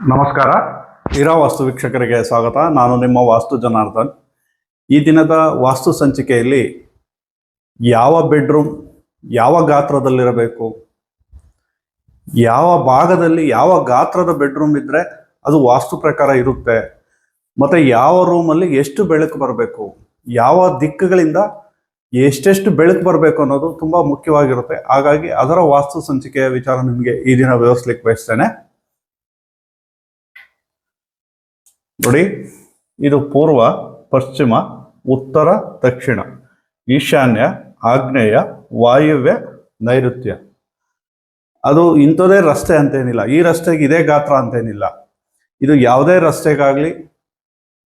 ನಮಸ್ಕಾರ. ಇರಾ ವಾಸ್ತು ವೀಕ್ಷಕರಿಗೆ ಸ್ವಾಗತ. ನಾನು ನಿಮ್ಮ ವಾಸ್ತು ಜನಾರ್ದನ್. ಈ ದಿನದ ವಾಸ್ತು ಸಂಚಿಕೆಯಲ್ಲಿ ಯಾವ ಬೆಡ್ರೂಮ್ ಯಾವ ಗಾತ್ರದಲ್ಲಿರಬೇಕು, ಯಾವ ಭಾಗದಲ್ಲಿ ಯಾವ ಗಾತ್ರದ ಬೆಡ್ರೂಮ್ ಇದ್ದರೆ ಅದು ವಾಸ್ತು ಪ್ರಕಾರ ಇರುತ್ತೆ, ಮತ್ತು ಯಾವ ರೂಮಲ್ಲಿ ಎಷ್ಟು ಬೆಳಕು ಬರಬೇಕು, ಯಾವ ದಿಕ್ಕುಗಳಿಂದ ಎಷ್ಟೆಷ್ಟು ಬೆಳಕು ಬರಬೇಕು ಅನ್ನೋದು ತುಂಬ ಮುಖ್ಯವಾಗಿರುತ್ತೆ. ಹಾಗಾಗಿ ಅದರ ವಾಸ್ತು ಸಂಚಿಕೆಯ ವಿಚಾರ ನಿಮಗೆ ಈ ದಿನ ವಿವರಿಸ್ಲಿಕ್ಕೆ ಬಯಸ್ತೇನೆ. ನೋಡಿ, ಇದು ಪೂರ್ವ, ಪಶ್ಚಿಮ, ಉತ್ತರ, ದಕ್ಷಿಣ, ಈಶಾನ್ಯ, ಆಗ್ನೇಯ, ವಾಯುವ್ಯ, ನೈಋತ್ಯ. ಅದು ಇಂಥದೇ ರಸ್ತೆ ಅಂತೇನಿಲ್ಲ, ಈ ರಸ್ತೆಗೆ ಇದೇ ಗಾತ್ರ ಅಂತೇನಿಲ್ಲ. ಇದು ಯಾವುದೇ ರಸ್ತೆಗಾಗಲಿ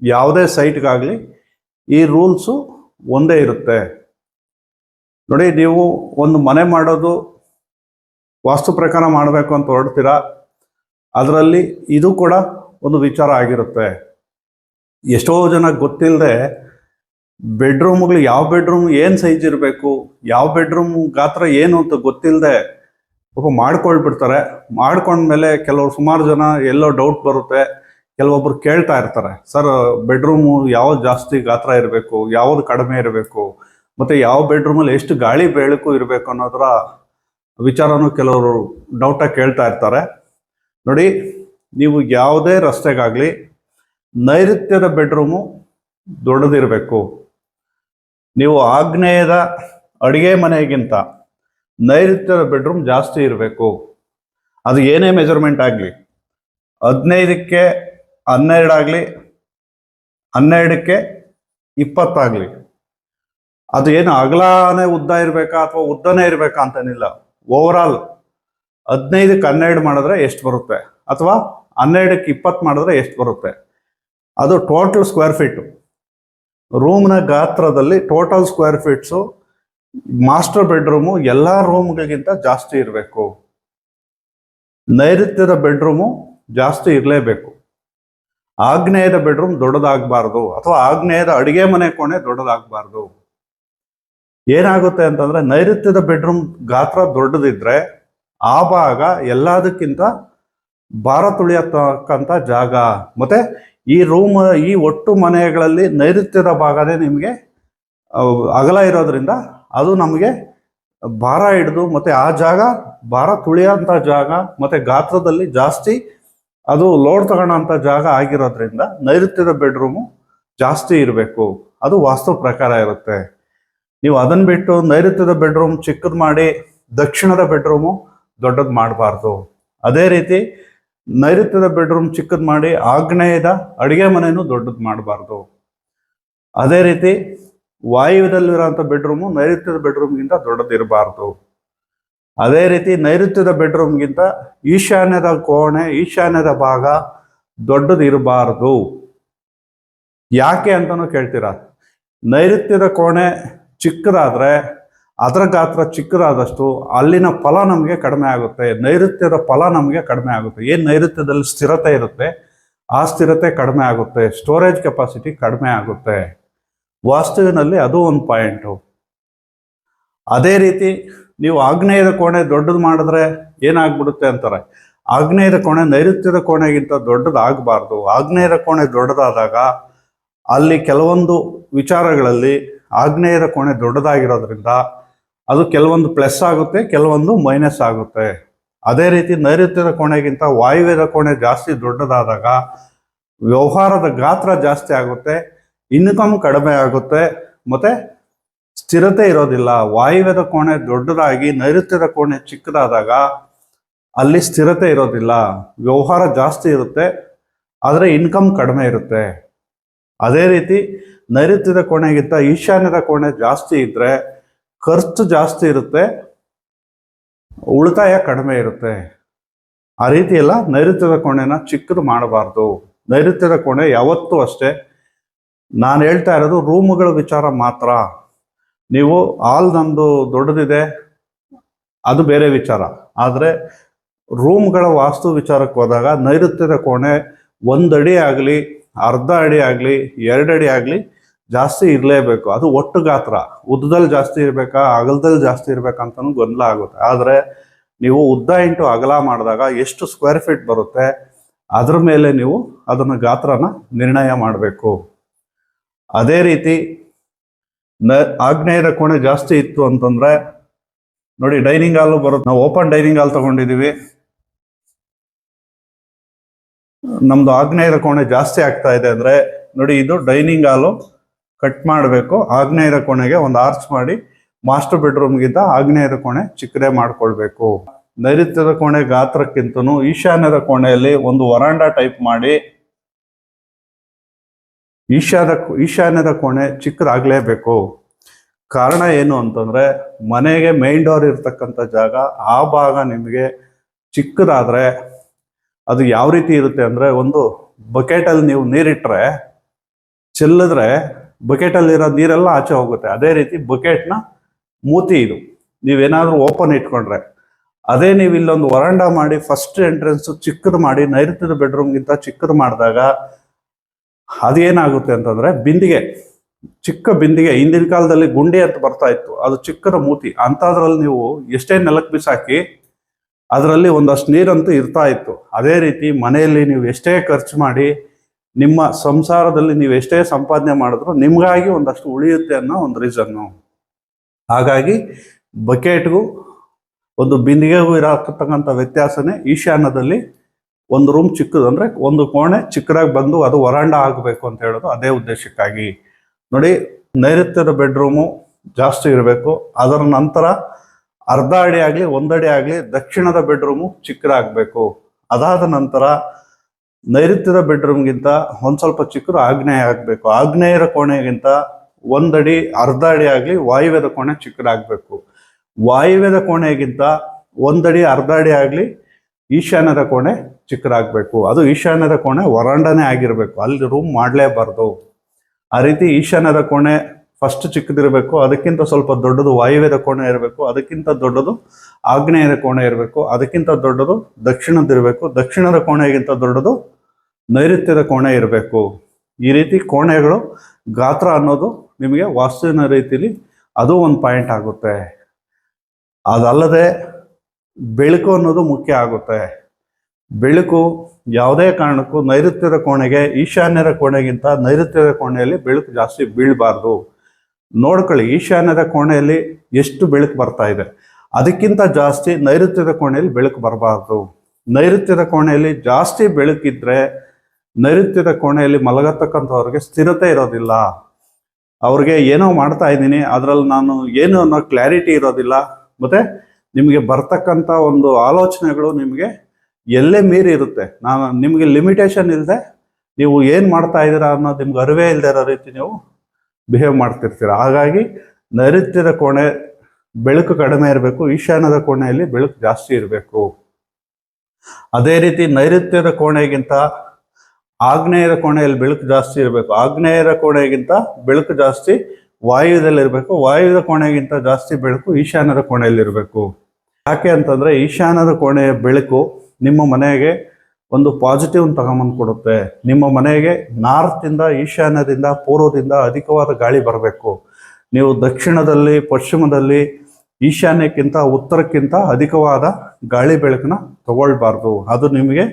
ಯಾವುದೇ ಸೈಟ್ಗಾಗಲಿ ಈ ರೂಲ್ಸು ಒಂದೇ ಇರುತ್ತೆ. ನೋಡಿ, ನೀವು ಒಂದು ಮನೆ ಮಾಡೋದು ವಾಸ್ತು ಪ್ರಕಾರ ಮಾಡಬೇಕು ಅಂತ ಹೊರಡ್ತೀರಾ, ಅದರಲ್ಲಿ ಇದು ಕೂಡ ಒಂದು ವಿಚಾರ ಆಗಿರುತ್ತೆ. ಎಷ್ಟೋ ಜನ ಗೊತ್ತಿಲ್ಲದೆ ಬೆಡ್ರೂಮ್ಗಳು ಯಾವ ಬೆಡ್ರೂಮ್ ಏನು ಸೈಜ್ ಇರಬೇಕು, ಯಾವ ಬೆಡ್ರೂಮ್ ಗಾತ್ರ ಏನು ಅಂತ ಗೊತ್ತಿಲ್ಲದೆ ಮಾಡ್ಕೊಳ್ಬಿಡ್ತಾರೆ. ಮಾಡ್ಕೊಂಡ್ಮೇಲೆ ಕೆಲವರು ಸುಮಾರು ಜನ ಎಲ್ಲೋ ಡೌಟ್ ಬರುತ್ತೆ. ಕೆಲವೊಬ್ರು ಕೇಳ್ತಾ ಇರ್ತಾರೆ, ಸರ್ ಬೆಡ್ರೂಮು ಯಾವ್ದು ಜಾಸ್ತಿ ಗಾತ್ರ ಇರಬೇಕು, ಯಾವ್ದು ಕಡಿಮೆ ಇರಬೇಕು, ಮತ್ತು ಯಾವ ಬೆಡ್ರೂಮಲ್ಲಿ ಎಷ್ಟು ಗಾಳಿ ಬೆಳಕು ಇರಬೇಕು ಅನ್ನೋದರ ವಿಚಾರನೂ ಕೆಲವರು ಡೌಟಾಗಿ ಕೇಳ್ತಾ ಇರ್ತಾರೆ. ನೋಡಿ, ನೀವು ಯಾವುದೇ ರಸ್ತೆಗಾಗಲಿ ನೈಋತ್ಯದ ಬೆಡ್ರೂಮು ದೊಡ್ಡದಿರಬೇಕು. ನೀವು ಆಗ್ನೇಯದ ಅಡುಗೆ ಮನೆಗಿಂತ ನೈಋತ್ಯದ ಬೆಡ್ರೂಮ್ ಜಾಸ್ತಿ ಇರಬೇಕು. ಅದು ಏನೇ ಮೆಜರ್ಮೆಂಟ್ ಆಗಲಿ, 15ಕ್ಕೆ 12 ಆಗಲಿ, 12ಕ್ಕೆ 20 ಆಗಲಿ, ಅದು ಏನು ಅಗಲನೇ ಉದ್ದ ಇರಬೇಕಾ ಅಥವಾ ಉದ್ದನೇ ಇರಬೇಕಾ ಅಂತೇನಿಲ್ಲ. ಓವರಾಲ್ 15ಕ್ಕೆ 12 ಮಾಡಿದ್ರೆ ಎಷ್ಟು ಬರುತ್ತೆ, ಅಥವಾ 12ಕ್ಕೆ 20 ಮಾಡಿದ್ರೆ ಎಷ್ಟು ಬರುತ್ತೆ, ಅದು ಟೋಟಲ್ ಸ್ಕ್ವೇರ್ ಫೀಟು. ರೂಮ್ನ ಗಾತ್ರದಲ್ಲಿ total square feets master bedroom ಎಲ್ಲ ರೂಮ್ಗಳಿಗಿಂತ ಜಾಸ್ತಿ ಇರಬೇಕು. ನೈಋತ್ಯದ ಬೆಡ್ರೂಮು ಜಾಸ್ತಿ ಇರಲೇಬೇಕು. ಆಗ್ನೇಯದ ಬೆಡ್ರೂಮ್ ದೊಡ್ಡದಾಗಬಾರ್ದು, ಅಥವಾ ಆಗ್ನೇಯದ ಅಡುಗೆ ಮನೆ ಕೋಣೆ ದೊಡ್ಡದಾಗಬಾರ್ದು. ಏನಾಗುತ್ತೆ ಅಂತಂದರೆ, ನೈಋತ್ಯದ ಬೆಡ್ರೂಮ್ ಗಾತ್ರ ದೊಡ್ಡದಿದ್ರೆ ಆ ಭಾಗ ಎಲ್ಲದಕ್ಕಿಂತ ಭಾರ ತುಳಿಯತಕ್ಕಂಥ ಜಾಗ. ಮತ್ತು ಈ ಒಟ್ಟು ಮನೆಗಳಲ್ಲಿ ನೈಋತ್ಯದ ಭಾಗನೇ ನಿಮಗೆ ಅಗಲ ಇರೋದ್ರಿಂದ ಅದು ನಮಗೆ ಭಾರ ಹಿಡಿದು, ಮತ್ತು ಆ ಜಾಗ ಭಾರ ತುಳಿಯೋಂಥ ಜಾಗ, ಮತ್ತು ಗಾತ್ರದಲ್ಲಿ ಜಾಸ್ತಿ ಅದು ಲೋಡ್ ತಗೊಳ್ಳೋಂಥ ಜಾಗ ಆಗಿರೋದ್ರಿಂದ ನೈಋತ್ಯದ ಬೆಡ್ರೂಮು ಜಾಸ್ತಿ ಇರಬೇಕು. ಅದು ವಾಸ್ತು ಪ್ರಕಾರ ಇರುತ್ತೆ. ನೀವು ಅದನ್ನು ಬಿಟ್ಟು ನೈಋತ್ಯದ ಬೆಡ್ರೂಮ್ ಚಿಕ್ಕದು ಮಾಡಿ ದಕ್ಷಿಣದ ಬೆಡ್ರೂಮು ದೊಡ್ಡದು ಮಾಡಬಾರ್ದು. ಅದೇ ರೀತಿ ನೈಋತ್ಯದ ಬೆಡ್ರೂಮ್ ಚಿಕ್ಕದು ಮಾಡಿ ಆಗ್ನೇಯದ ಅಡುಗೆ ಮನೆಯೂ ದೊಡ್ಡದು ಮಾಡಬಾರ್ದು. ಅದೇ ರೀತಿ ವಾಯುವ್ಯದಲ್ಲಿರೋಂಥ ಬೆಡ್ರೂಮು ನೈಋತ್ಯದ ಬೆಡ್ರೂಮ್ಗಿಂತ ದೊಡ್ಡದಿರಬಾರ್ದು. ಅದೇ ರೀತಿ ನೈಋತ್ಯದ ಬೆಡ್ರೂಮ್ಗಿಂತ ಈಶಾನ್ಯದ ಕೋಣೆ, ಈಶಾನ್ಯದ ಭಾಗ ದೊಡ್ಡದಿರಬಾರ್ದು. ಯಾಕೆ ಅಂತಲೂ ಕೇಳ್ತೀರಾ. ನೈಋತ್ಯದ ಕೋಣೆ ಚಿಕ್ಕದಾದರೆ ಅದರ ಗಾತ್ರ ಚಿಕ್ಕದಾದಷ್ಟು ಅಲ್ಲಿನ ಫಲ ನಮಗೆ ಕಡಿಮೆ ಆಗುತ್ತೆ. ನೈಋತ್ಯದ ಫಲ ನಮಗೆ ಕಡಿಮೆ ಆಗುತ್ತೆ. ಏನು ನೈಋತ್ಯದಲ್ಲಿ ಸ್ಥಿರತೆ ಇರುತ್ತೆ, ಆ ಸ್ಥಿರತೆ ಕಡಿಮೆ ಆಗುತ್ತೆ. ಸ್ಟೋರೇಜ್ ಕೆಪಾಸಿಟಿ ಕಡಿಮೆ ಆಗುತ್ತೆ. ವಾಸ್ತುವಿನಲ್ಲಿ ಅದು ಒಂದು ಪಾಯಿಂಟು. ಅದೇ ರೀತಿ ನೀವು ಆಗ್ನೇಯದ ಕೋಣೆ ದೊಡ್ಡದು ಮಾಡಿದ್ರೆ ಏನಾಗ್ಬಿಡುತ್ತೆ ಅಂತಾರೆ, ಆಗ್ನೇಯದ ಕೋಣೆ ನೈಋತ್ಯದ ಕೋಣೆಗಿಂತ ದೊಡ್ಡದಾಗಬಾರ್ದು. ಆಗ್ನೇಯದ ಕೋಣೆ ದೊಡ್ಡದಾದಾಗ ಅಲ್ಲಿ ಕೆಲವೊಂದು ವಿಚಾರಗಳಲ್ಲಿ ಆಗ್ನೇಯದ ಕೋಣೆ ದೊಡ್ಡದಾಗಿರೋದ್ರಿಂದ ಅದು ಕೆಲವೊಂದು ಪ್ಲಸ್ ಆಗುತ್ತೆ, ಕೆಲವೊಂದು ಮೈನಸ್ ಆಗುತ್ತೆ. ಅದೇ ರೀತಿ ನೈಋತ್ಯದ ಕೋಣೆಗಿಂತ ವಾಯುವ್ಯದ ಕೋಣೆ ಜಾಸ್ತಿ ದೊಡ್ಡದಾದಾಗ ವ್ಯವಹಾರದ ಗಾತ್ರ ಜಾಸ್ತಿ ಆಗುತ್ತೆ, ಇನ್ಕಮ್ ಕಡಿಮೆ ಆಗುತ್ತೆ, ಮತ್ತು ಸ್ಥಿರತೆ ಇರೋದಿಲ್ಲ. ವಾಯುವ್ಯದ ಕೋಣೆ ದೊಡ್ಡದಾಗಿ ನೈಋತ್ಯದ ಕೋಣೆ ಚಿಕ್ಕದಾದಾಗ ಅಲ್ಲಿ ಸ್ಥಿರತೆ ಇರೋದಿಲ್ಲ, ವ್ಯವಹಾರ ಜಾಸ್ತಿ ಇರುತ್ತೆ, ಆದರೆ ಇನ್ಕಮ್ ಕಡಿಮೆ ಇರುತ್ತೆ. ಅದೇ ರೀತಿ ನೈಋತ್ಯದ ಕೋಣೆಗಿಂತ ಈಶಾನ್ಯದ ಕೋಣೆ ಜಾಸ್ತಿ ಇದ್ದರೆ ಖರ್ಚು ಜಾಸ್ತಿ ಇರುತ್ತೆ, ಉಳಿತಾಯ ಕಡಿಮೆ ಇರುತ್ತೆ. ಆ ರೀತಿ ಎಲ್ಲ ನೈಋತ್ಯದ ಕೋಣೆನ ಚಿಕ್ಕದು ಮಾಡಬಾರ್ದು. ನೈಋತ್ಯದ ಕೋಣೆ ಯಾವತ್ತೂ ಅಷ್ಟೇ. ನಾನು ಹೇಳ್ತಾ ಇರೋದು ರೂಮುಗಳ ವಿಚಾರ ಮಾತ್ರ. ನೀವು ಹಾಲ್ ನಮ್ಮದು ದೊಡ್ಡದಿದೆ, ಅದು ಬೇರೆ ವಿಚಾರ. ಆದರೆ ರೂಮ್ಗಳ ವಾಸ್ತು ವಿಚಾರಕ್ಕೆ ಹೋದಾಗ ನೈಋತ್ಯದ ಕೋಣೆ 1 ಅಡಿ ಆಗಲಿ, ಅರ್ಧ ಅಡಿ ಆಗಲಿ, 2 ಅಡಿ ಆಗಲಿ ಜಾಸ್ತಿ ಇರಲೇಬೇಕು. ಅದು ಒಟ್ಟು ಗಾತ್ರ. ಉದ್ದದಲ್ಲಿ ಜಾಸ್ತಿ ಇರಬೇಕಾ, ಅಗಲದಲ್ಲಿ ಜಾಸ್ತಿ ಇರಬೇಕಂತನೂ ಗೊಂದಲ ಆಗುತ್ತೆ. ಆದರೆ ನೀವು ಉದ್ದ ಇಂಟು ಅಗಲ ಮಾಡಿದಾಗ ಎಷ್ಟು ಸ್ಕ್ವೇರ್ ಫೀಟ್ ಬರುತ್ತೆ, ಅದ್ರ ಮೇಲೆ ನೀವು ಅದನ್ನು ಗಾತ್ರನ ನಿರ್ಣಯ ಮಾಡಬೇಕು. ಅದೇ ರೀತಿ ಆಗ್ನೇಯದ ಕೋಣೆ ಜಾಸ್ತಿ ಇತ್ತು ಅಂತಂದ್ರೆ ನೋಡಿ, ಡೈನಿಂಗ್ ಹಾಲ್ ಬರುತ್ತೆ. ನಾವು ಓಪನ್ ಡೈನಿಂಗ್ ಹಾಲ್ ತಗೊಂಡಿದೀವಿ, ನಮ್ದು ಆಗ್ನೇಯದ ಕೋಣೆ ಜಾಸ್ತಿ ಆಗ್ತಾ ಇದೆ ಅಂದ್ರೆ ನೋಡಿ, ಇದು ಡೈನಿಂಗ್ ಹಾಲು ಕಟ್ ಮಾಡಬೇಕು. ಆಗ್ನೇಯದ ಕೋಣೆಗೆ ಒಂದು ಆರ್ಚ್ ಮಾಡಿ ಮಾಸ್ಟರ್ ಬೆಡ್ರೂಮ್ಗಿಂತ ಆಗ್ನೇಯದ ಕೋಣೆ ಚಿಕ್ಕದೇ ಮಾಡ್ಕೊಳ್ಬೇಕು. ನೈಋತ್ಯದ ಕೋಣೆ ಗಾತ್ರಕ್ಕಿಂತನೂ ಈಶಾನ್ಯದ ಒಂದು ವರಾಂಡ ಟೈಪ್ ಮಾಡಿ ಈಶಾನ್ಯದ ಕೋಣೆ ಚಿಕ್ಕದಾಗ್ಲೇಬೇಕು. ಕಾರಣ ಏನು ಅಂತಂದ್ರೆ, ಮನೆಗೆ ಮೈನ್ ಡೋರ್ ಇರ್ತಕ್ಕಂಥ ಜಾಗ ಆ ಭಾಗ ನಿಮಗೆ ಚಿಕ್ಕದಾದ್ರೆ ಅದು ಯಾವ ರೀತಿ ಇರುತ್ತೆ ಅಂದ್ರೆ, ಒಂದು ಬಕೆಟಲ್ಲಿ ನೀವು ನೀರಿಟ್ರೆ ಚೆಲ್ಲಿದ್ರೆ ಬಕೆಟಲ್ಲಿರೋ ನೀರೆಲ್ಲ ಆಚೆ ಹೋಗುತ್ತೆ. ಅದೇ ರೀತಿ ಬಕೆಟ್ನ ಮೂತಿ ಇದು ನೀವೇನಾದ್ರೂ ಓಪನ್ ಇಟ್ಕೊಂಡ್ರೆ, ಅದೇ ನೀವು ಇಲ್ಲೊಂದು ವರಾಂಡ ಮಾಡಿ ಫಸ್ಟ್ ಎಂಟ್ರೆನ್ಸ್ ಚಿಕ್ಕದು ಮಾಡಿ ನೈಋತ್ಯದ ಬೆಡ್ರೂಮ್ಗಿಂತ ಚಿಕ್ಕದು ಮಾಡಿದಾಗ ಅದೇನಾಗುತ್ತೆ ಅಂತಂದ್ರೆ, ಚಿಕ್ಕ ಬಿಂದಿಗೆ ಹಿಂದಿನ ಕಾಲದಲ್ಲಿ ಗುಂಡಿ ಅಂತ ಬರ್ತಾ ಇತ್ತು, ಅದು ಚಿಕ್ಕದ ಮೂತಿ ಅಂತದ್ರಲ್ಲಿ ನೀವು ಎಷ್ಟೇ ನೆಲಕ್ಕೆ ಬಿಸಾಕಿ ಅದರಲ್ಲಿ ಒಂದಷ್ಟು ನೀರಂತೂ ಇರ್ತಾ ಇತ್ತು. ಅದೇ ರೀತಿ ಮನೆಯಲ್ಲಿ ನೀವು ಎಷ್ಟೇ ಖರ್ಚು ಮಾಡಿ, ನಿಮ್ಮ ಸಂಸಾರದಲ್ಲಿ ನೀವು ಎಷ್ಟೇ ಸಂಪಾದನೆ ಮಾಡಿದ್ರು ನಿಮ್ಗಾಗಿ ಒಂದಷ್ಟು ಉಳಿಯುತ್ತೆ ಅನ್ನೋ ಒಂದು ರೀಸನ್ನು. ಹಾಗಾಗಿ ಬಕೆಟ್ಗೂ ಒಂದು ಬಿಂದಿಗೆಗೂ ಇರತಕ್ಕಂಥ ವ್ಯತ್ಯಾಸನೇ ಈಶಾನ್ಯದಲ್ಲಿ ಒಂದು ರೂಮ್ ಚಿಕ್ಕದು ಅಂದ್ರೆ ಒಂದು ಕೋಣೆ ಚಿಕ್ಕದಾಗಿ ಬಂದು ಅದು ವರಾಂಡ ಆಗಬೇಕು ಅಂತ ಹೇಳೋದು ಅದೇ ಉದ್ದೇಶಕ್ಕಾಗಿ. ನೋಡಿ, ನೈಋತ್ಯದ ಬೆಡ್ರೂಮು ಜಾಸ್ತಿ ಇರಬೇಕು. ಅದರ ನಂತರ ಅರ್ಧ ಅಡಿ ಆಗಲಿ 1 ಅಡಿ ಆಗಲಿ ದಕ್ಷಿಣದ ಬೆಡ್ರೂಮು ಚಿಕ್ಕದಾಗಬೇಕು. ಅದಾದ ನಂತರ ನೈಋತ್ಯದ ಬೆಡ್ರೂಮ್ಗಿಂತ ಒಂದು ಸ್ವಲ್ಪ ಚಿಕ್ಕದು ಆಗ್ನೇಯ ಆಗಬೇಕು. ಆಗ್ನೇಯದ ಕೋಣೆಗಿಂತ 1 ಅಡಿ ಅರ್ಧ ಅಡಿ ಆಗಲಿ ವಾಯುವ್ಯದ ಕೋಣೆ ಚಿಕ್ಕದಾಗಬೇಕು. ವಾಯುವ್ಯದ ಕೋಣೆಗಿಂತ 1 ಅಡಿ ಅರ್ಧ ಅಡಿ ಆಗಲಿ ಈಶಾನ್ಯದ ಕೋಣೆ ಚಿಕ್ಕದಾಗಬೇಕು. ಅದು ಈಶಾನ್ಯದ ಕೋಣೆ ವರಾಂಡನೇ ಆಗಿರಬೇಕು, ಅಲ್ಲಿ ರೂಮ್ ಮಾಡಲೇಬಾರ್ದು. ಆ ರೀತಿ ಈಶಾನ್ಯದ ಕೋಣೆ ಫಸ್ಟ್ ಚಿಕ್ಕದಿರಬೇಕು, ಅದಕ್ಕಿಂತ ಸ್ವಲ್ಪ ದೊಡ್ಡದು ವಾಯುವ್ಯದ ಕೋಣೆ ಇರಬೇಕು, ಅದಕ್ಕಿಂತ ದೊಡ್ಡದು ಆಗ್ನೇಯದ ಕೋಣೆ ಇರಬೇಕು, ಅದಕ್ಕಿಂತ ದೊಡ್ಡದು ದಕ್ಷಿಣದಿರಬೇಕು, ದಕ್ಷಿಣದ ಕೋಣೆಗಿಂತ ದೊಡ್ಡದು ನೈಋತ್ಯದ ಕೋಣೆ ಇರಬೇಕು. ಈ ರೀತಿ ಕೋಣೆಗಳು ಗಾತ್ರ ಅನ್ನೋದು ನಿಮಗೆ ವಾಸ್ತುವಿನ ರೀತಿಯಲ್ಲಿ ಅದು ಒಂದು ಪಾಯಿಂಟ್ ಆಗುತ್ತೆ. ಅದಲ್ಲದೆ ಬೆಳಕು ಅನ್ನೋದು ಮುಖ್ಯ ಆಗುತ್ತೆ. ಬೆಳಕು ಯಾವುದೇ ಕಾರಣಕ್ಕೂ ನೈಋತ್ಯದ ಕೋಣೆಗೆ ಈಶಾನ್ಯದ ಕೋಣೆಗಿಂತ ನೈಋತ್ಯದ ಕೋಣೆಯಲ್ಲಿ ಬೆಳಕು ಜಾಸ್ತಿ ಬೀಳಬಾರ್ದು. ನೋಡ್ಕೊಳ್ಳಿ, ಈಶಾನ್ಯದ ಕೋಣೆಯಲ್ಲಿ ಎಷ್ಟು ಬೆಳಕು ಬರ್ತಾ ಇದೆ ಅದಕ್ಕಿಂತ ಜಾಸ್ತಿ ನೈಋತ್ಯದ ಕೋಣೆಯಲ್ಲಿ ಬೆಳಕು ಬರಬಾರ್ದು. ನೈಋತ್ಯದ ಕೋಣೆಯಲ್ಲಿ ಜಾಸ್ತಿ ಬೆಳಕಿದ್ರೆ ನೈಋತ್ಯದ ಕೋಣೆಯಲ್ಲಿ ಮಲಗತಕ್ಕಂಥವ್ರಿಗೆ ಸ್ಥಿರತೆ ಇರೋದಿಲ್ಲ. ಅವ್ರಿಗೆ ಏನೋ ಮಾಡ್ತಾ ಇದ್ದೀನಿ ಅದರಲ್ಲಿ ನಾನು ಏನು ಅನ್ನೋ ಕ್ಲಾರಿಟಿ ಇರೋದಿಲ್ಲ. ಮತ್ತೆ ನಿಮಗೆ ಬರ್ತಕ್ಕಂಥ ಒಂದು ಆಲೋಚನೆಗಳು ನಿಮಗೆ ಎಲ್ಲೇ ಮೀರಿ ಇರುತ್ತೆ. ನಿಮಗೆ ಲಿಮಿಟೇಷನ್ ಇಲ್ಲದೆ ನೀವು ಏನು ಮಾಡ್ತಾ ಇದ್ದೀರಾ ಅನ್ನೋದು ನಿಮ್ಗೆ ಅರಿವೇ ಇಲ್ಲದೆ ಇರೋ ರೀತಿ ನೀವು ಬಿಹೇವ್ ಮಾಡ್ತಿರ್ತೀರ. ಹಾಗಾಗಿ ನೈಋತ್ಯದ ಕೋಣೆ ಬೆಳಕು ಕಡಿಮೆ ಇರಬೇಕು, ಈಶಾನ್ಯದ ಕೋಣೆಯಲ್ಲಿ ಬೆಳಕು ಜಾಸ್ತಿ ಇರಬೇಕು. ಅದೇ ರೀತಿ ನೈಋತ್ಯದ ಕೋಣೆಗಿಂತ ಆಗ್ನೇಯದ ಕೋಣೆಯಲ್ಲಿ ಬೆಳಕು ಜಾಸ್ತಿ ಇರಬೇಕು, ಆಗ್ನೇಯದ ಕೋಣೆಗಿಂತ ಬೆಳಕು ಜಾಸ್ತಿ ವಾಯುವ್ಯದಲ್ಲಿರಬೇಕು, ವಾಯುವ್ಯದ ಕೋಣೆಗಿಂತ ಜಾಸ್ತಿ ಬೆಳಕು ಈಶಾನ್ಯದ ಕೋಣೆಯಲ್ಲಿರಬೇಕು. ಯಾಕೆ ಅಂತಂದರೆ ಈಶಾನ್ಯದ ಕೋಣೆಯ ಬೆಳಕು ನಿಮ್ಮ ಮನೆಗೆ ಒಂದು ಪಾಸಿಟಿವ್ ತಗೊಂಬಂದು ಕೊಡುತ್ತೆ. ನಿಮ್ಮ ಮನೆಗೆ ನಾರ್ತಿಂದ ಈಶಾನ್ಯದಿಂದ ಪೂರ್ವದಿಂದ ಅಧಿಕವಾದ ಗಾಳಿ ಬರಬೇಕು. ನೀವು ದಕ್ಷಿಣದಲ್ಲಿ ಪಶ್ಚಿಮದಲ್ಲಿ ಈಶಾನ್ಯಕ್ಕಿಂತ ಉತ್ತರಕ್ಕಿಂತ ಅಧಿಕವಾದ ಗಾಳಿ ಬೆಳಕನ್ನ ತಗೊಳ್ಬಾರ್ದು. ಅದು ನಿಮಗೆ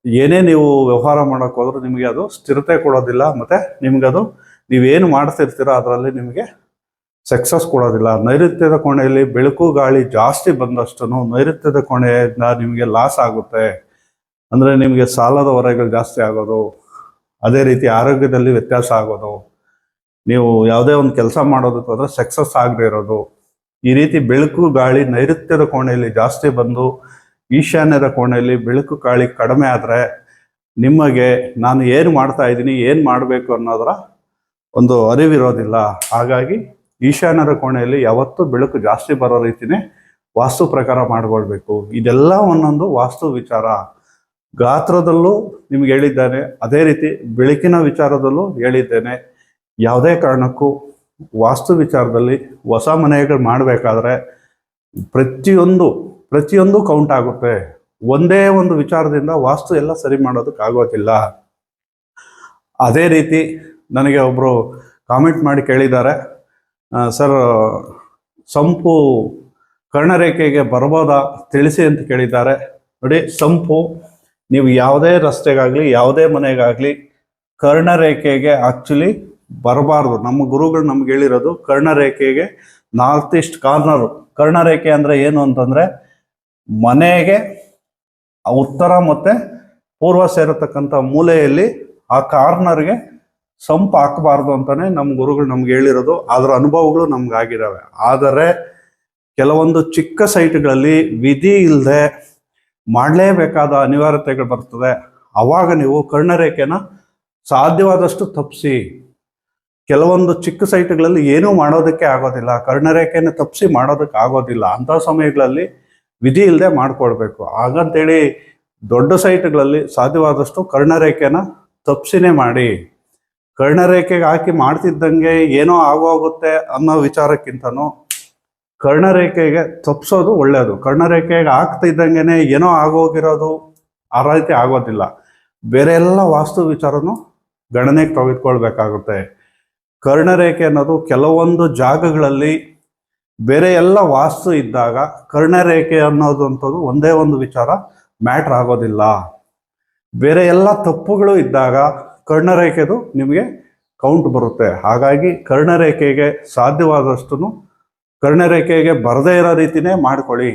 ಏನೇ ನೀವು ವ್ಯವಹಾರ ಮಾಡೋಕೆ ಹೋದ್ರೂ ನಿಮಗೆ ಅದು ಸ್ಥಿರತೆ ಕೊಡೋದಿಲ್ಲ. ಮತ್ತು ನಿಮಗದು ನೀವೇನು ಮಾಡ್ತಿರ್ತೀರೋ ಅದರಲ್ಲಿ ನಿಮಗೆ ಸಕ್ಸಸ್ ಕೊಡೋದಿಲ್ಲ. ನೈಋತ್ಯದ ಕೋಣೆಯಲ್ಲಿ ಬೆಳಕು ಗಾಳಿ ಜಾಸ್ತಿ ಬಂದಷ್ಟು ನೈಋತ್ಯದ ಕೋಣೆಯಿಂದ ನಿಮಗೆ ಲಾಸ್ ಆಗುತ್ತೆ. ಅಂದರೆ ನಿಮಗೆ ಸಾಲದ ಹೊರೆಗಳು ಜಾಸ್ತಿ ಆಗೋದು, ಅದೇ ರೀತಿ ಆರೋಗ್ಯದಲ್ಲಿ ವ್ಯತ್ಯಾಸ ಆಗೋದು, ನೀವು ಯಾವುದೇ ಒಂದು ಕೆಲಸ ಮಾಡೋದಕ್ಕೆ ಹೋದ್ರೆ ಸಕ್ಸಸ್ ಆಗದೆ ಇರೋದು. ಈ ರೀತಿ ಬೆಳಕು ಗಾಳಿ ನೈಋತ್ಯದ ಕೋಣೆಯಲ್ಲಿ ಜಾಸ್ತಿ ಬಂದು ಈಶಾನ್ಯದ ಕೋಣೆಯಲ್ಲಿ ಬೆಳಕು ಗಾಳಿ ಕಡಿಮೆ ಆದರೆ ನಿಮಗೆ ನಾನು ಏನು ಮಾಡ್ತಾ ಇದ್ದೀನಿ, ಏನು ಮಾಡಬೇಕು ಅನ್ನೋದರ ಒಂದು ಅರಿವಿರೋದಿಲ್ಲ. ಹಾಗಾಗಿ ಈಶಾನ್ಯದ ಕೋಣೆಯಲ್ಲಿ ಯಾವತ್ತೂ ಬೆಳಕು ಜಾಸ್ತಿ ಬರೋ ರೀತಿನೇ ವಾಸ್ತು ಪ್ರಕಾರ ಮಾಡ್ಕೊಳ್ಬೇಕು. ಇದೆಲ್ಲ ಒಂದೊಂದು ವಾಸ್ತು ವಿಚಾರ. ಗಾತ್ರದಲ್ಲೂ ನಿಮ್ಗೆ ಹೇಳಿದ್ದೇನೆ, ಅದೇ ರೀತಿ ಬೆಳಕಿನ ವಿಚಾರದಲ್ಲೂ ಹೇಳಿದ್ದೇನೆ. ಯಾವುದೇ ಕಾರಣಕ್ಕೂ ವಾಸ್ತು ವಿಚಾರದಲ್ಲಿ ಹೊಸ ಮನೆಗಳು ಮಾಡಬೇಕಾದ್ರೆ ಪ್ರತಿಯೊಂದು ಕೌಂಟ್ ಆಗುತ್ತೆ. ಒಂದೇ ಒಂದು ವಿಚಾರದಿಂದ ವಾಸ್ತು ಎಲ್ಲ ಸರಿ ಮಾಡೋದಕ್ಕಾಗೋದಿಲ್ಲ. ಅದೇ ರೀತಿ ನನಗೆ ಒಬ್ಬರು ಕಾಮೆಂಟ್ ಮಾಡಿ ಕೇಳಿದ್ದಾರೆ, ಸರ್ ಸಂಪು ಕರ್ಣರೇಖೆಗೆ ಬರ್ಬೋದಾ ತಿಳಿಸಿ ಅಂತ ಕೇಳಿದ್ದಾರೆ. ನೋಡಿ, ಸಂಪು ನೀವು ಯಾವುದೇ ರಸ್ತೆಗಾಗಲಿ ಯಾವುದೇ ಮನೆಗಾಗಲಿ ಕರ್ಣರೇಖೆಗೆ ಆ್ಯಕ್ಚುಲಿ ಬರಬಾರ್ದು. ನಮ್ಮ ಗುರುಗಳು ನಮ್ಗೆ ಹೇಳಿರೋದು ಕರ್ಣರೇಖೆಗೆ ನಾರ್ತ್ ಈಸ್ಟ್ ಕಾರ್ನರು. ಕರ್ಣರೇಖೆ ಅಂದರೆ ಏನು ಅಂತಂದರೆ ಮನೆಗೆ ಉತ್ತರ ಮತ್ತು ಪೂರ್ವ ಸೇರತಕ್ಕಂಥ ಮೂಲೆಯಲ್ಲಿ ಆ ಕಾರ್ನರ್ಗೆ ಸಂಪ್ ಹಾಕಬಾರ್ದು ಅಂತಲೇ ನಮ್ಮ ಗುರುಗಳು ನಮ್ಗೆ ಹೇಳಿರೋದು. ಅದರ ಅನುಭವಗಳು ನಮ್ಗಾಗಿದ್ದಾವೆ. ಆದರೆ ಕೆಲವೊಂದು ಚಿಕ್ಕ ಸೈಟ್ಗಳಲ್ಲಿ ವಿಧಿ ಇಲ್ಲದೆ ಮಾಡಲೇಬೇಕಾದ ಅನಿವಾರ್ಯತೆಗಳು ಬರ್ತದೆ. ಆವಾಗ ನೀವು ಕರ್ಣರೇಖೆನ ಸಾಧ್ಯವಾದಷ್ಟು ತಪ್ಪಿಸಿ. ಕೆಲವೊಂದು ಚಿಕ್ಕ ಸೈಟ್ಗಳಲ್ಲಿ ಏನೂ ಮಾಡೋದಕ್ಕೆ ಆಗೋದಿಲ್ಲ, ಕರ್ಣರೇಖೆನ ತಪ್ಪಿಸಿ ಮಾಡೋದಕ್ಕೆ ಆಗೋದಿಲ್ಲ. ಅಂಥ ಸಮಯಗಳಲ್ಲಿ ವಿಧಿ ಇಲ್ಲದೆ ಮಾಡ್ಕೊಳ್ಬೇಕು. ಹಾಗಂತೇಳಿ ದೊಡ್ಡ ಸೈಟ್ಗಳಲ್ಲಿ ಸಾಧ್ಯವಾದಷ್ಟು ಕರ್ಣರೇಖೆನ ತಪ್ಪಿಸಿನೇ ಮಾಡಿ. ಕರ್ಣರೇಖೆಗೆ ಹಾಕಿ ಮಾಡ್ತಿದ್ದಂಗೆ ಏನೋ ಆಗೋಗುತ್ತೆ ಅನ್ನೋ ವಿಚಾರಕ್ಕಿಂತನೂ ಕರ್ಣರೇಖೆಗೆ ತಪ್ಪಿಸೋದು ಒಳ್ಳೆಯದು. ಕರ್ಣರೇಖೆಗೆ ಹಾಕ್ತಿದ್ದಂಗೆ ಏನೋ ಆಗೋಗಿರೋದು ಆ ರೀತಿ ಆಗೋದಿಲ್ಲ. ಬೇರೆ ಎಲ್ಲ ವಾಸ್ತು ವಿಚಾರನೂ ಗಣನೆಗೆ ತೆಗೆದುಕೊಳ್ಬೇಕಾಗುತ್ತೆ. ಕರ್ಣರೇಖೆ ಅನ್ನೋದು ಕೆಲವೊಂದು ಜಾಗಗಳಲ್ಲಿ ಬೇರೆ ಎಲ್ಲ ವಾಸ್ತು ಇದ್ದಾಗ ಕರ್ಣರೇಖೆ ಅನ್ನೋದಂಥದ್ದು ಒಂದೇ ಒಂದು ವಿಚಾರ ಮ್ಯಾಟ್ರ್ ಆಗೋದಿಲ್ಲ. ಬೇರೆ ಎಲ್ಲ ತಪ್ಪುಗಳು ಇದ್ದಾಗ ಕರ್ಣರೇಖೆದು ನಿಮಗೆ ಕೌಂಟ್ ಬರುತ್ತೆ. ಹಾಗಾಗಿ ಕರ್ಣರೇಖೆಗೆ ಸಾಧ್ಯವಾದಷ್ಟು ಕರ್ಣರೇಖೆಗೆ ಬರದೇ ಇರೋ ರೀತಿಯೇ ಮಾಡ್ಕೊಳ್ಳಿ.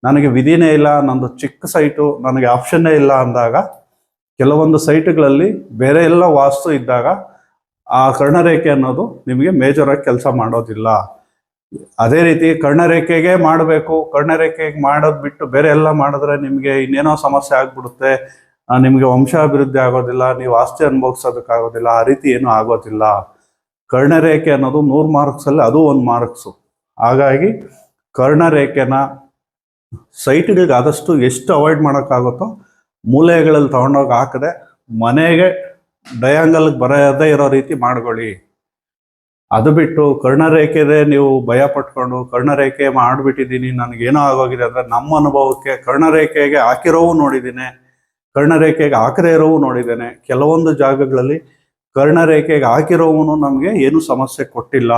ನನಗೆ ವಿಧಿನೇ ಇಲ್ಲ, ನಂದು ಚಿಕ್ಕ ಸೈಟು, ನನಗೆ ಆಪ್ಷನ್ನೇ ಇಲ್ಲ ಅಂದಾಗ ಕೆಲವೊಂದು ಸೈಟ್ಗಳಲ್ಲಿ ಬೇರೆ ಎಲ್ಲ ವಾಸ್ತು ಇದ್ದಾಗ ಆ ಕರ್ಣರೇಖೆ ಅನ್ನೋದು ನಿಮಗೆ ಮೇಜರಾಗಿ ಕೆಲಸ ಮಾಡೋದಿಲ್ಲ. ಅದೇ ರೀತಿ ಕರ್ಣರೇಖೆಗೆ ಮಾಡಬೇಕು, ಕರ್ಣರೇಖೆಗೆ ಮಾಡೋದು ಬಿಟ್ಟು ಬೇರೆ ಎಲ್ಲ ಮಾಡಿದ್ರೆ ನಿಮಗೆ ಇನ್ನೇನೋ ಸಮಸ್ಯೆ ಆಗ್ಬಿಡುತ್ತೆ, ನಿಮಗೆ ವಂಶಾಭಿವೃದ್ಧಿ ಆಗೋದಿಲ್ಲ, ನೀವು ಆಸ್ತಿ ಅನುಭವಿಸೋದಕ್ಕಾಗೋದಿಲ್ಲ, ಆ ರೀತಿ ಏನೂ ಆಗೋದಿಲ್ಲ. ಕರ್ಣರೇಖೆ ಅನ್ನೋದು 100 ಮಾರ್ಕ್ಸಲ್ಲಿ ಅದು 1 ಮಾರ್ಕ್ಸು. ಹಾಗಾಗಿ ಕರ್ಣರೇಖೆನ ಸೈಟ್ಗಳಿಗೆ ಆದಷ್ಟು ಎಷ್ಟು ಅವಾಯ್ಡ್ ಮಾಡೋಕ್ಕಾಗುತ್ತೋ ಮೂಲೆಗಳಲ್ಲಿ ತೊಗೊಂಡೋಗಿ ಹಾಕದೆ ಮನೆಗೆ ಡಯಾಂಗಲ್ಗೆ ಬರದೇ ಇರೋ ರೀತಿ ಮಾಡ್ಕೊಳ್ಳಿ. ಅದು ಬಿಟ್ಟು ಕರ್ಣರೇಖೆದೇ ನೀವು ಭಯ ಪಟ್ಕೊಂಡು ಕರ್ಣರೇಖೆ ಮಾಡಿಬಿಟ್ಟಿದ್ದೀನಿ ನನಗೇನೋ ಆಗೋಗಿದೆ ಅಂದರೆ, ನಮ್ಮ ಅನುಭವಕ್ಕೆ ಕರ್ಣರೇಖೆಗೆ ಹಾಕಿರೋವು ನೋಡಿದ್ದೀನಿ, ಕರ್ಣರೇಖೆಗೆ ಹಾಕದೇ ಇರೋವು ನೋಡಿದ್ದೇನೆ. ಕೆಲವೊಂದು ಜಾಗಗಳಲ್ಲಿ ಕರ್ಣರೇಖೆಗೆ ಹಾಕಿರೋವನು ನಮಗೆ ಏನೂ ಸಮಸ್ಯೆ ಕೊಟ್ಟಿಲ್ಲ.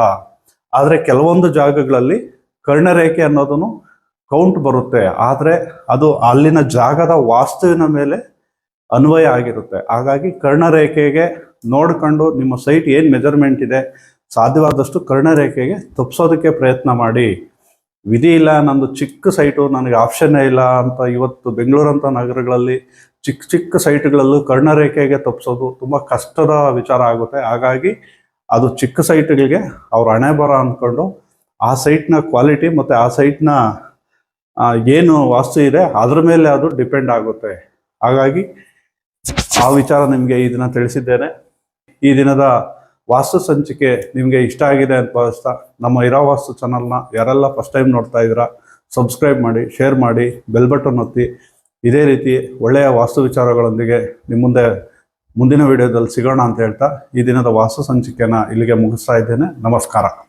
ಆದರೆ ಕೆಲವೊಂದು ಜಾಗಗಳಲ್ಲಿ ಕರ್ಣರೇಖೆ ಅನ್ನೋದನ್ನು ಕೌಂಟ್ ಬರುತ್ತೆ. ಆದರೆ ಅದು ಅಲ್ಲಿನ ಜಾಗದ ವಾಸ್ತುವಿನ ಮೇಲೆ ಅನ್ವಯ ಆಗಿರುತ್ತೆ. ಹಾಗಾಗಿ ಕರ್ಣರೇಖೆಗೆ ನೋಡ್ಕೊಂಡು ನಿಮ್ಮ ಸೈಟ್ ಏನು ಮೆಜರ್ಮೆಂಟ್ ಇದೆ ಸಾಧ್ಯವಾದಷ್ಟು ಕರ್ಣರೇಖೆಗೆ ತಪ್ಪಿಸೋದಕ್ಕೆ ಪ್ರಯತ್ನ ಮಾಡಿ. ವಿಧಿ ಇಲ್ಲ, ನಂದು ಚಿಕ್ಕ ಸೈಟು, ನನಗೆ ಆಪ್ಷನ್ನೇ ಇಲ್ಲ ಅಂತ ಇವತ್ತು ಬೆಂಗಳೂರಂಥ ನಗರಗಳಲ್ಲಿ ಚಿಕ್ಕ ಚಿಕ್ಕ ಸೈಟ್ಗಳಲ್ಲೂ ಕರ್ಣರೇಖೆಗೆ ತಪ್ಪಿಸೋದು ತುಂಬ ಕಷ್ಟದ ವಿಚಾರ ಆಗುತ್ತೆ. ಹಾಗಾಗಿ ಅದು ಚಿಕ್ಕ ಸೈಟ್ಗಳಿಗೆ ಅವ್ರ ಹಣೆ ಬರ ಅಂದ್ಕೊಂಡು ಆ ಸೈಟ್ನ ಕ್ವಾಲಿಟಿ ಮತ್ತು ಆ ಸೈಟ್ನ ಏನು ವಾಸ್ತು ಇದೆ ಅದ್ರ ಮೇಲೆ ಅದು ಡಿಪೆಂಡ್ ಆಗುತ್ತೆ. ಹಾಗಾಗಿ ಆ ವಿಚಾರ ನಿಮಗೆ ಈ ದಿನ ತಿಳಿಸಿದ್ದೇನೆ. ಈ ದಿನದ ವಾಸ್ತು ಸಂಚಿಕೆ ನಿಮಗೆ ಇಷ್ಟ ಆಗಿದೆ ಅಂತ ಭಾವಿಸ್ತಾ, ನಮ್ಮ ಇರಾವಾಸ್ತು ಚಾನಲ್ನ ಯಾರೆಲ್ಲ ಫಸ್ಟ್ ಟೈಮ್ ನೋಡ್ತಾ ಇದ್ದೀರಾ ಸಬ್ಸ್ಕ್ರೈಬ್ ಮಾಡಿ, ಶೇರ್ ಮಾಡಿ, ಬೆಲ್ ಬಟನ್ ಒತ್ತಿ. ಇದೇ ರೀತಿ ಒಳ್ಳೆಯ ವಾಸ್ತು ವಿಚಾರಗಳೊಂದಿಗೆ ನಿಮ್ಮ ಮುಂದೆ ಮುಂದಿನ ವಿಡಿಯೋದಲ್ಲಿ ಸಿಗೋಣ ಅಂತ ಹೇಳ್ತಾ ಈ ದಿನದ ವಾಸ್ತು ಸಂಚಿಕೆನ ಇಲ್ಲಿಗೆ ಮುಗಿಸ್ತಾ ಇದ್ದೇನೆ. ನಮಸ್ಕಾರ.